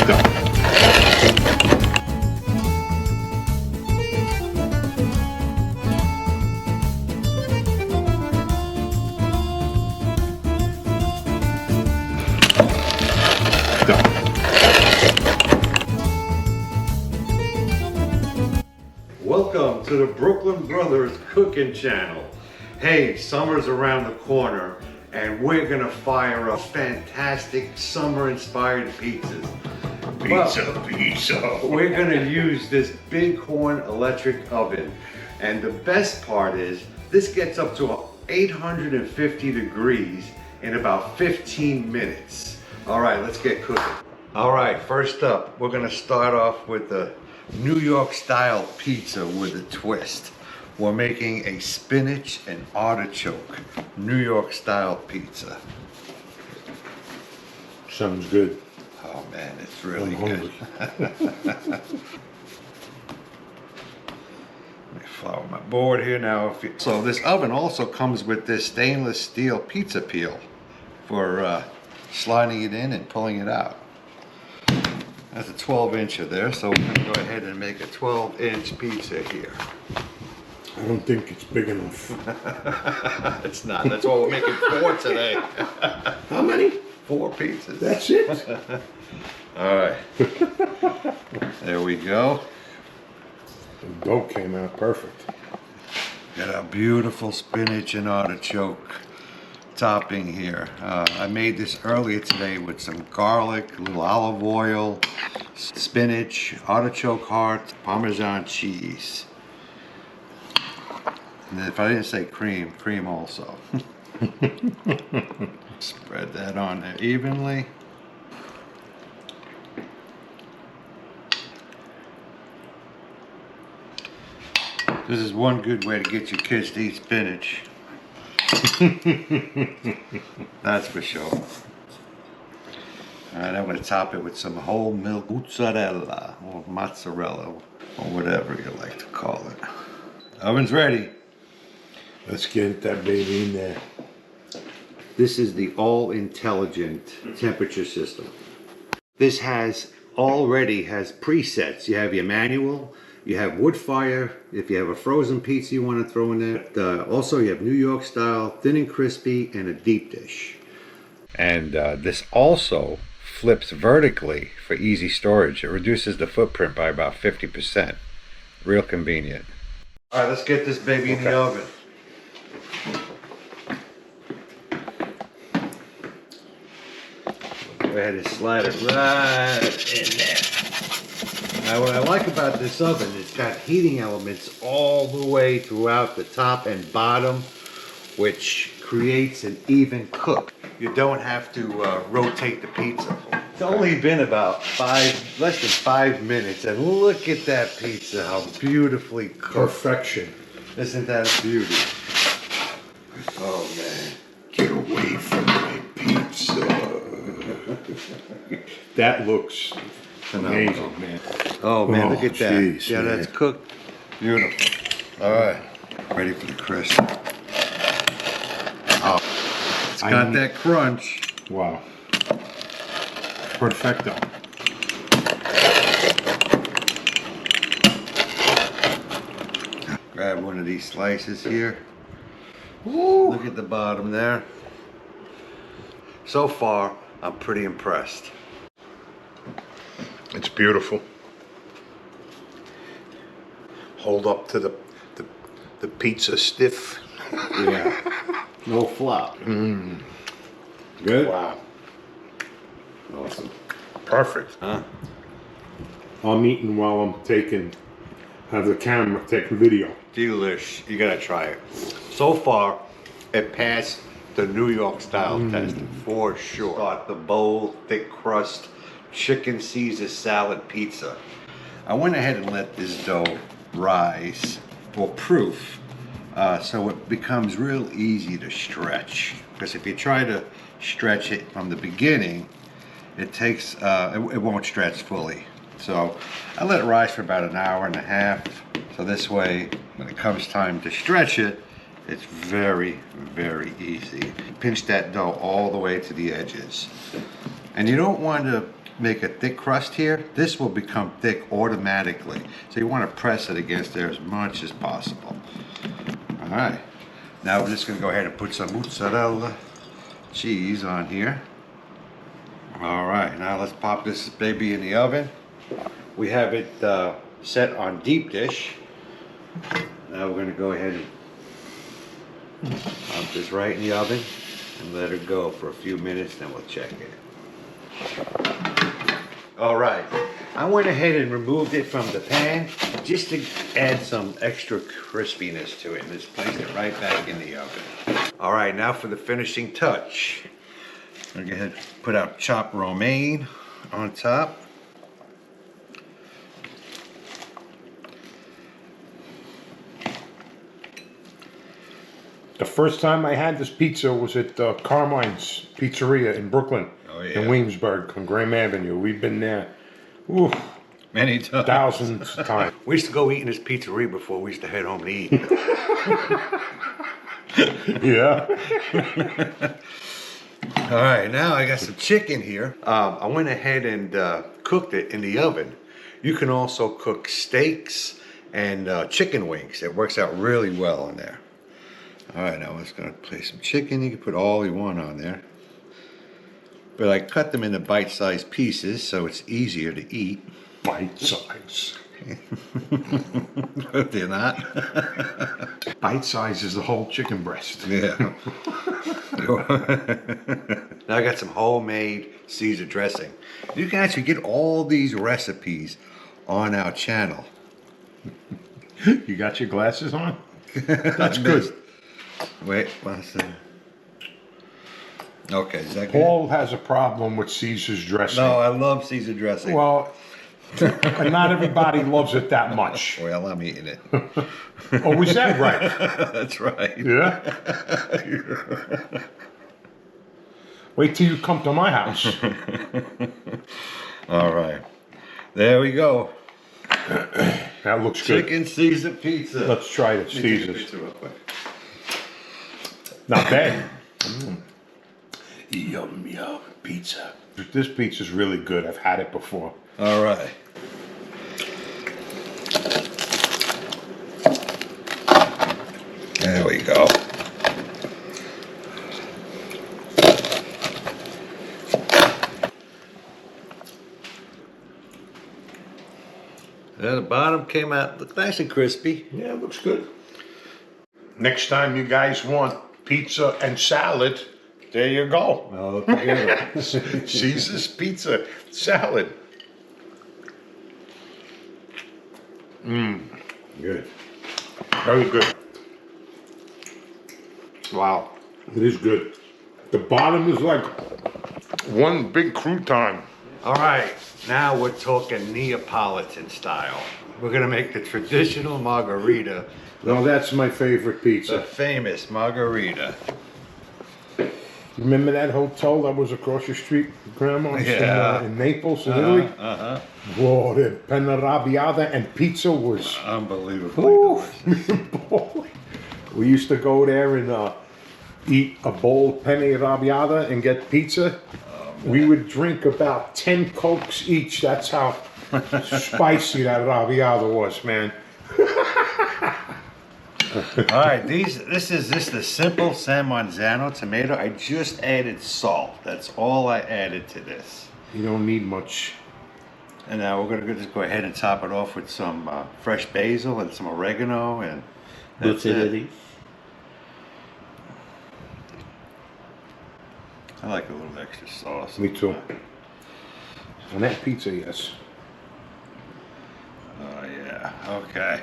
Perfecto. Welcome to the Brooklyn Brothers Cooking Channel. Hey, summer's around the corner and we're gonna fire up fantastic summer-inspired pizzas. Pizza. We're gonna use this Bighorn electric oven. And the best part is, this gets up to 850 degrees in about 15 minutes. All right, let's get cooking. All right, first up, we're gonna start off with the New York style pizza with a twist. We're making a spinach and artichoke New York style pizza. Sounds good. Oh man, it's really I'm good. hungry. Let me flour my board here now. So this oven also comes with this stainless steel pizza peel for sliding it in and pulling it out. That's a 12-incher there, so we're gonna go ahead and make a 12-inch pizza here. I don't think it's big enough. It's not, that's why we're making 4 today. How many? 4 pizzas. That's it? All right, there we go. The dough came out perfect. Got our beautiful spinach and artichoke topping here. I made this earlier today with some garlic, a little olive oil, spinach, artichoke heart, Parmesan cheese. And if I didn't say cream, cream also. Spread that on there evenly. This is one good way to get your kids to eat spinach. That's for sure. All right, I'm going to top it with some whole milk mozzarella or mozzarella or whatever you like to call it. Oven's ready. Let's get that baby in there. This is the all-intelligent temperature system. This already has presets. You have your manual, you have wood fire, if you have a frozen pizza you want to throw in there. Also you have New York style, thin and crispy, and a deep dish. And this also flips vertically for easy storage. It reduces the footprint by about 50%. Real convenient. All right, let's get this baby in the oven. Go ahead and slide it right in there. Now what I like about this oven, it's got heating elements all the way throughout the top and bottom, which creates an even cook. You don't have to rotate the pizza. It's only been about less than 5 minutes, and look at that pizza, how beautifully cooked. Perfection. Isn't that a beauty? Oh man. Get away from my pizza. That looks amazing, man. Oh man, look at that. Geez, yeah, man. that's cooked. Beautiful. All right, ready for the crisp. Oh, it's got that crunch. Wow. Perfecto. Grab one of these slices here. Ooh. Look at the bottom there. So far, I'm pretty impressed. It's beautiful. Hold up to the pizza stiff. Yeah. No flop. Mm. Good? Wow. Awesome. Perfect. Huh? I'm eating while I'm have the camera taking video. Delish. You gotta try it. So far, it passed the New York style test for sure. Got the bold, thick crust, chicken Caesar salad pizza. I went ahead and let this dough rise for proof, so it becomes real easy to stretch. Because if you try to stretch it from the beginning, it takes it won't stretch fully. So I let it rise for about an hour and a half. So this way, when it comes time to stretch it, it's very, very easy. Pinch that dough all the way to the edges. And you don't want to make a thick crust here, this will become thick automatically. So you want to press it against there as much as possible. All right. Now we're just going to go ahead and put some mozzarella cheese on here. All right. Now let's pop this baby in the oven. We have it set on deep dish. Now we're going to go ahead and pop this right in the oven and let it go for a few minutes, then we'll check it. All right, I went ahead and removed it from the pan just to add some extra crispiness to it, and just placed it right back in the oven. All right, now for the finishing touch. I'm gonna go ahead and put out chopped romaine on top. The first time I had this pizza was at Carmine's Pizzeria in Brooklyn, in Williamsburg on Graham Avenue. We've been there Many times. thousands of times. We used to go eat in this pizzeria before we used to head home to eat. Yeah. All right, now I got some chicken here. I went ahead and cooked it in the oven. You can also cook steaks and chicken wings. It works out really well in there. All right, now I'm just gonna place some chicken. You can put all you want on there. But I cut them into bite-sized pieces so it's easier to eat. Bite size. They're not. Bite size is the whole chicken breast. Yeah. Now I got some homemade Caesar dressing. You can actually get all these recipes on our channel. You got your glasses on? That's good. Wait, what's that? Okay, is that good? Paul has a problem with Caesar's dressing. No, I love Caesar dressing. Well, not everybody loves it that much. Well, I'm eating it. Oh, was that right? That's right. Yeah? Wait till you come to my house. All right. There we go. That looks good. Chicken Caesar pizza. Let's try it, Caesar's. Pizza real quick. Not bad. Yum, yum, pizza. This pizza's really good. I've had it before. All right. There we go. Yeah, the bottom came out look nice and crispy. Yeah, it looks good. Next time you guys want pizza and salad, there you go. Oh, together. Caesar's pizza salad. Good. Very good. Wow, it is good. The bottom is like one big crouton. All right, now we're talking Neapolitan style. We're gonna make the traditional margarita, Well, that's my favorite the pizza. famous margarita. Remember that hotel that was across the street, Grandma's Yeah. in Naples, in Italy? Whoa, the penne arrabbiata and pizza was... Unbelievably Woo, delicious. boy. We used to go there and eat a bowl of penne arrabbiata and get pizza. We would drink about 10 Cokes each. That's how spicy that arrabbiata was, man. All right, this is just the simple San Marzano tomato. I just added salt. That's all I added to this. You don't need much. And now we're gonna just go ahead and top it off with some fresh basil and some oregano, and that's it. I like a little extra sauce. Me too. On that pizza, yes. Oh yeah, okay.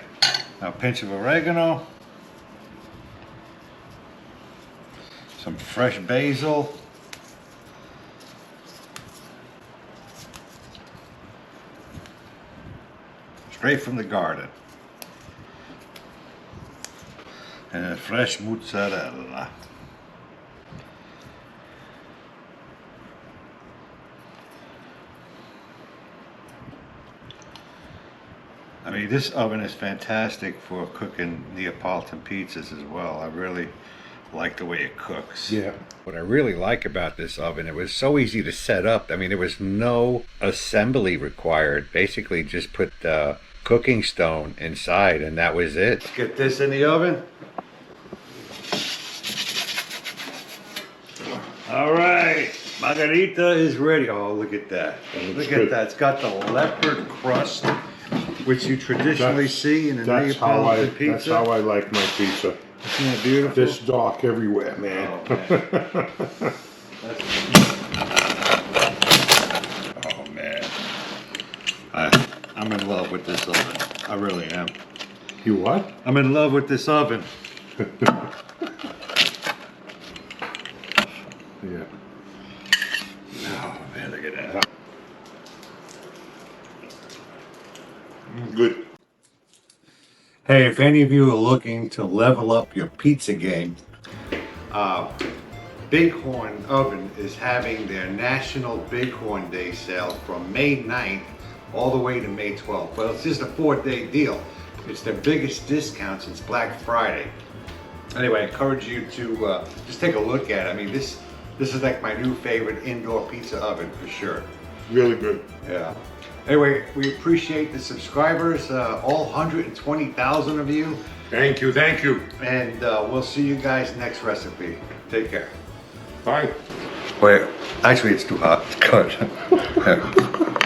Now a pinch of oregano. Some fresh basil. Straight from the garden. And then fresh mozzarella. I mean, this oven is fantastic for cooking Neapolitan pizzas as well. I really I like the way it cooks. Yeah. What I really like about this oven, it was so easy to set up. I mean, there was no assembly required. Basically, just put the cooking stone inside, and that was it. Let's get this in the oven. All right, margarita is ready. Oh, look at that. Look at that. It's got the leopard crust, which you traditionally see in a Neapolitan pizza. That's how I like my pizza. Isn't that beautiful? This dark everywhere, man. Oh, man. I'm in love with this oven. I really am. You what? I'm in love with this oven. Yeah. Oh, man, look at that. Good. Hey, if any of you are looking to level up your pizza game, Bighorn Oven is having their National Bighorn Day sale from May 9th all the way to May 12th. Well, it's just a 4-day deal. It's their biggest discount since Black Friday. Anyway, I encourage you to just take a look at it. I mean, this is like my new favorite indoor pizza oven for sure. Really good. Yeah. Anyway, we appreciate the subscribers, all 120,000 of you. Thank you, thank you. And we'll see you guys next recipe. Take care. Bye. Wait, actually it's too hot. It's good.